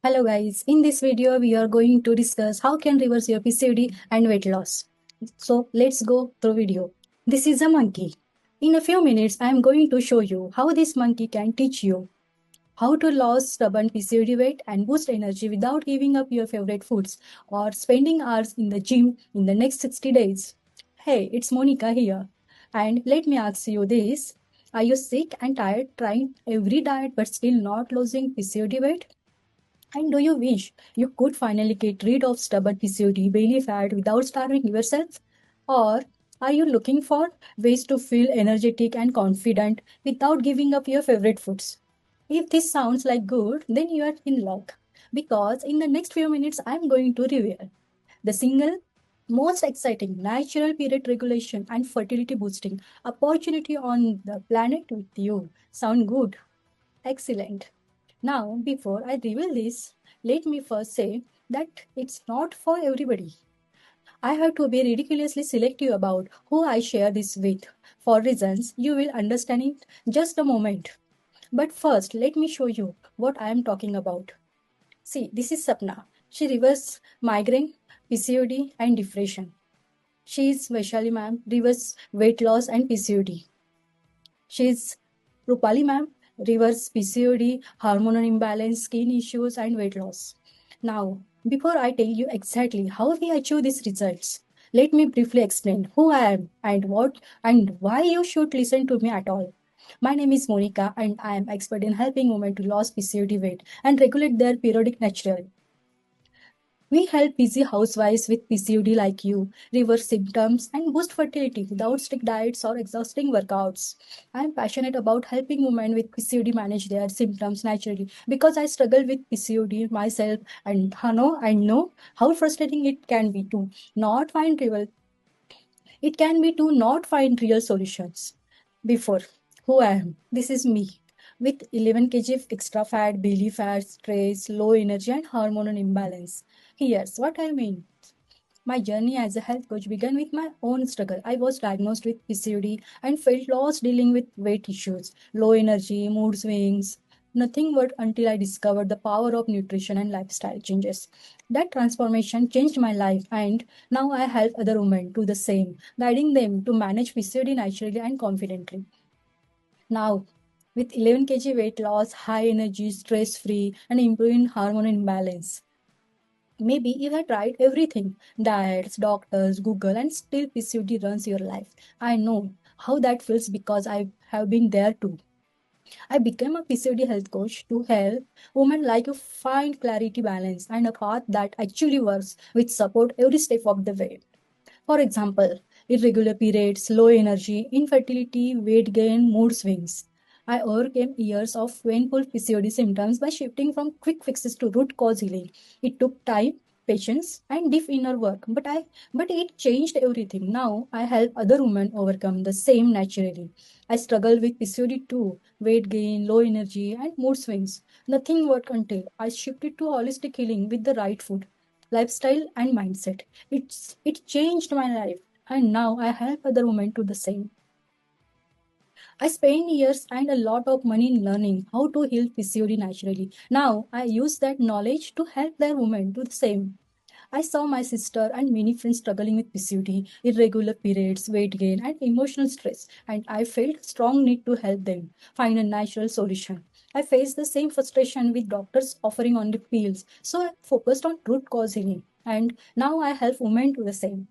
Hello guys, in this video we are going to discuss how can reverse your PCOD and weight loss. So let's go through video. This is a monkey. In a few minutes I am going to show you how this monkey can teach you how to lose stubborn PCOD weight and boost energy without giving up your favorite foods or spending hours in the gym in the next 60 days. Hey, it's Monica here. And let me ask you this. Are you sick and tired trying every diet but still not losing PCOD weight? And do you wish you could finally get rid of stubborn PCOD belly fat without starving yourself? Or are you looking for ways to feel energetic and confident without giving up your favorite foods? If this sounds like good, then you are in luck. Because in the next few minutes, I'm going to reveal the single most exciting natural period regulation and fertility boosting opportunity on the planet with you. Sound good? Excellent. Now, before I reveal this, let me first say that it's not for everybody. I have to be ridiculously selective about who I share this with, for reasons you will understand in just a moment. But first, let me show you what I am talking about. See, this is Sapna. She reverses migraine, PCOD, and depression. She is Vaishali ma'am, reverse weight loss and PCOD. She is Rupali ma'am, reverse PCOD, hormonal imbalance, skin issues, and weight loss. Now, before I tell you exactly how we achieve these results, let me briefly explain who I am and what and why you should listen to me at all. My name is Monica and I am expert in helping women to lose PCOD weight and regulate their periodic naturally. We help busy housewives with PCOD like you reverse symptoms and boost fertility without strict diets or exhausting workouts. I am passionate about helping women with PCOD manage their symptoms naturally because I struggle with PCOD myself and I know how frustrating it can be to not find real solutions. Before, who I am. This is me. With 11 kg of extra fat, belly fat, stress, low energy, and hormonal imbalance. Here's what I mean. My journey as a health coach began with my own struggle. I was diagnosed with PCOD and felt lost dealing with weight issues, low energy, mood swings, nothing but until I discovered the power of nutrition and lifestyle changes. That transformation changed my life, and now I help other women do the same, guiding them to manage PCOD naturally and confidently. Now, with 11 kg weight loss, high energy, stress free, and improving hormone imbalance. Maybe you have tried everything diets, doctors, Google, and still PCOD runs your life. I know how that feels because I have been there too. I became a PCOD health coach to help women like you find clarity, balance, and a path that actually works with support every step of the way. For example, irregular periods, low energy, infertility, weight gain, mood swings. I overcame years of painful PCOD symptoms by shifting from quick fixes to root cause healing. It took time, patience, and deep inner work, but it changed everything. Now I help other women overcome the same naturally. I struggle with PCOD too, weight gain, low energy, and mood swings. Nothing worked until I shifted to holistic healing with the right food, lifestyle, and mindset. It changed my life, and now I help other women do the same. I spent years and a lot of money in learning how to heal PCOD naturally. Now I use that knowledge to help their women do the same. I saw my sister and many friends struggling with PCOD, irregular periods, weight gain, and emotional stress, and I felt strong need to help them find a natural solution. I faced the same frustration with doctors offering only pills, so I focused on root cause healing, and now I help women do the same.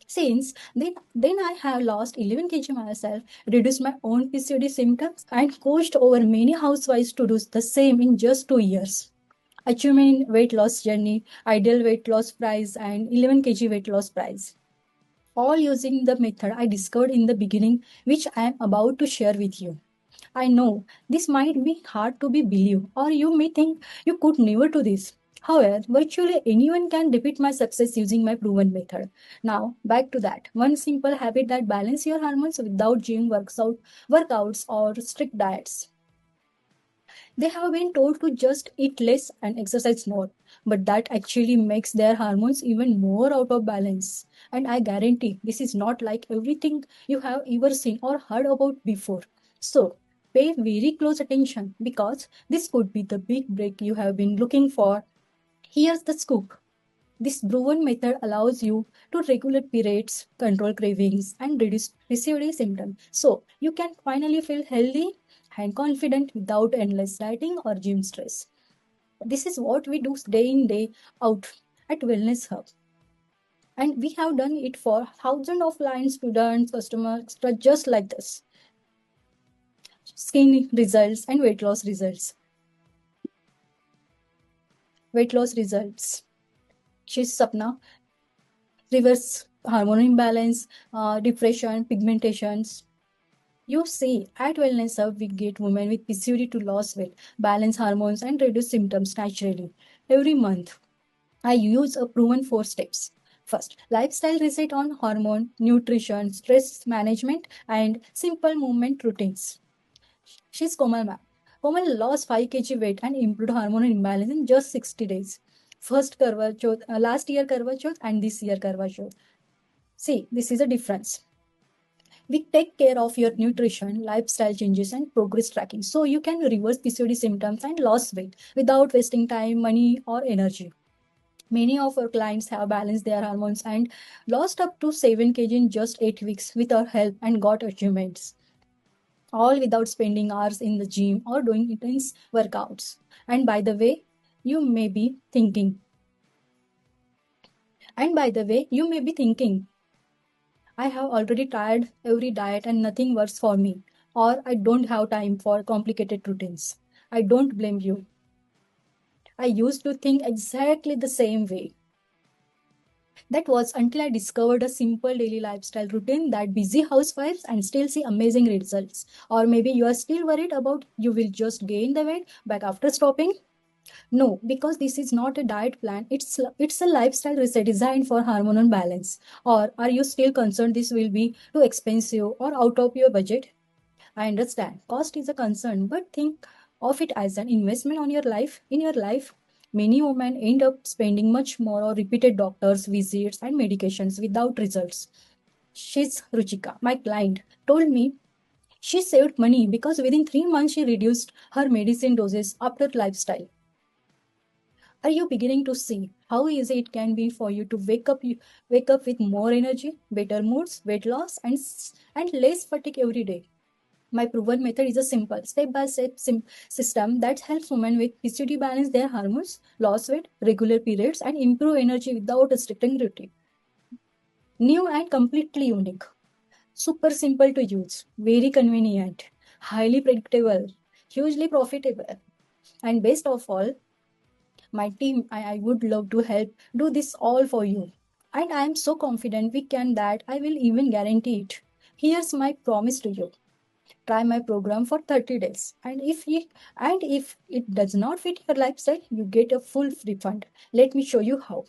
Since then I have lost 11 kg myself, reduced my own PCOD symptoms, and coached over many housewives to do the same in just 2 years. Achievement weight loss journey, ideal weight loss price, and 11 kg weight loss price. All using the method I discovered in the beginning, which I am about to share with you. I know this might be hard to be believed, or you may think you could never do this. However, virtually anyone can repeat my success using my proven method. Now, back to that. One simple habit that balance your hormones without workouts or strict diets. They have been told to just eat less and exercise more, but that actually makes their hormones even more out of balance. And I guarantee this is not like everything you have ever seen or heard about before. So, pay very close attention because this could be the big break you have been looking for. Here's the scoop. This proven method allows you to regulate periods, control cravings, and reduce PCOD symptoms. So you can finally feel healthy and confident without endless dieting or gym stress. This is what we do day in, day out at Wellness Hub. And we have done it for thousands of clients, students, customers, just like this. Skin results and weight loss results. Weight loss results. She's Sapna. Reverse hormone imbalance, depression, pigmentations. You see, at Wellness Hub, we get women with PCOD to lose weight, balance hormones, and reduce symptoms naturally. Every month, I use a proven 4 steps. First, lifestyle reset on hormone, nutrition, stress management, and simple movement routines. She's Komal ma'am. Komal lost 5 kg weight and improved hormonal imbalance in just 60 days. First Karwa Chauth, last year Karwa Chauth and this year Karwa Chauth. See, this is a difference. We take care of your nutrition, lifestyle changes, and progress tracking so you can reverse PCOD symptoms and lose weight without wasting time, money, or energy. Many of our clients have balanced their hormones and lost up to 7 kg in just 8 weeks with our help and got achievements, all without spending hours in the gym or doing intense workouts. And by the way, you may be thinking, I have already tried every diet and nothing works for me, or I don't have time for complicated routines. I don't blame you. I used to think exactly the same way. That was until I discovered a simple daily lifestyle routine that busy housewives and still see amazing results. Or maybe you are still worried about you will just gain the weight back after stopping. No, because this is not a diet plan. It's a lifestyle reset designed for hormonal balance. Or are you still concerned this will be too expensive or out of your budget? I understand cost is a concern, but think of it as an investment on your life. In your life, many women end up spending much more on repeated doctors visits and medications without results. She's Ruchika, my client, told me she saved money because within 3 months she reduced her medicine doses after lifestyle. Are you beginning to see how easy it can be for you to wake up with more energy, better moods, weight loss, and less fatigue every day? My proven method is a simple step-by-step system that helps women with PCOD balance their hormones, lose weight, regular periods, and improve energy without restricting routine. New and completely unique. Super simple to use, very convenient, highly predictable, hugely profitable. And best of all, my team, I would love to help do this all for you. And I am so confident we can that I will even guarantee it. Here's my promise to you. Try my program for 30 days. And if it does not fit your lifestyle, you get a full refund. Let me show you how.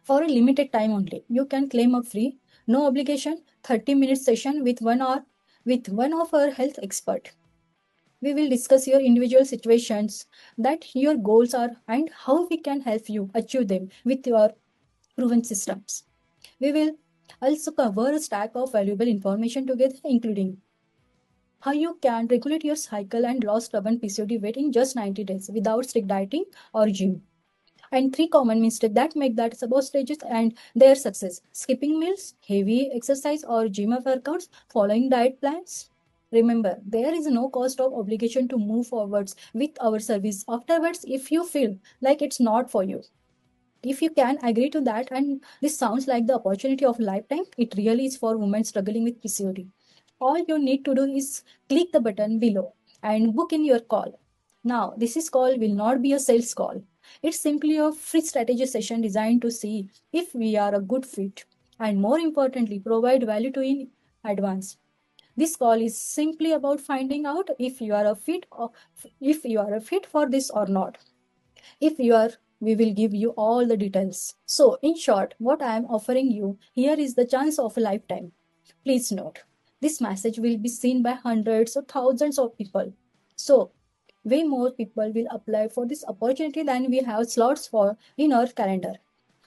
For a limited time only, you can claim a free, no obligation 30-minute session with one of our health expert. We will discuss your individual situations, that your goals are, and how we can help you achieve them with your proven systems. We will also cover a stack of valuable information together, including how you can regulate your cycle and lose stubborn PCOD weight in just 90 days without strict dieting or gym. And 3 common mistakes that make that support stages and their success: skipping meals, heavy exercise or gym workouts, following diet plans. Remember, there is no cost of obligation to move forwards with our service afterwards if you feel like it's not for you. If you can agree to that and this sounds like the opportunity of a lifetime, it really is for women struggling with PCOD. All you need to do is click the button below and book in your call. Now, this call will not be a sales call. It's simply a free strategy session designed to see if we are a good fit and more importantly, provide value to in advance. This call is simply about finding out if you are a fit for this or not. If you are, we will give you all the details. So, in short, what I am offering you here is the chance of a lifetime. Please note, this message will be seen by hundreds or thousands of people. So, way more people will apply for this opportunity than we have slots for in our calendar.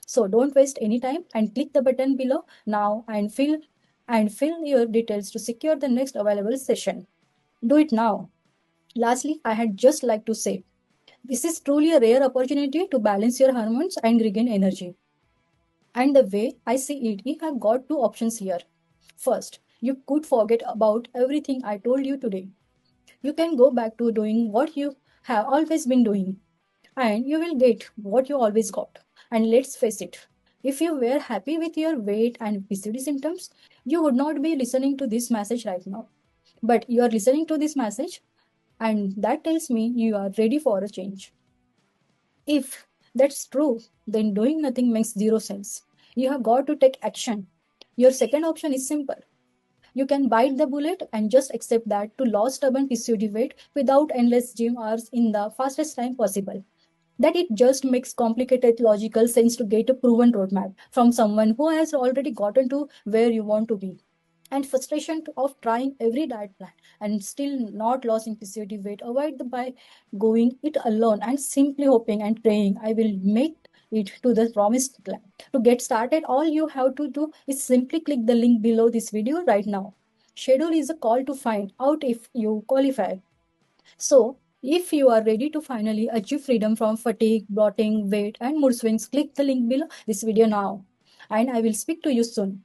So don't waste any time and click the button below now and fill your details to secure the next available session. Do it now. Lastly, I had just like to say, this is truly a rare opportunity to balance your hormones and regain energy. And the way I see it, you have got two options here. First, you could forget about everything I told you today. You can go back to doing what you have always been doing, and you will get what you always got. And let's face it, if you were happy with your weight and PCD symptoms, you would not be listening to this message right now. But you are listening to this message, and that tells me you are ready for a change. If that's true, then doing nothing makes zero sense. You have got to take action. Your second option is simple. You can bite the bullet and just accept that to lose stubborn PCOD weight without endless gym hours in the fastest time possible. That it just makes complicated logical sense to get a proven roadmap from someone who has already gotten to where you want to be. And frustration of trying every diet plan and still not losing PCOD weight, avoid the by going it alone and simply hoping and praying I will make it to the promised land. To get started, all you have to do is simply click the link below this video right now. Schedule is a call to find out if you qualify. So, if you are ready to finally achieve freedom from fatigue, bloating, weight, and mood swings, click the link below this video now. And I will speak to you soon.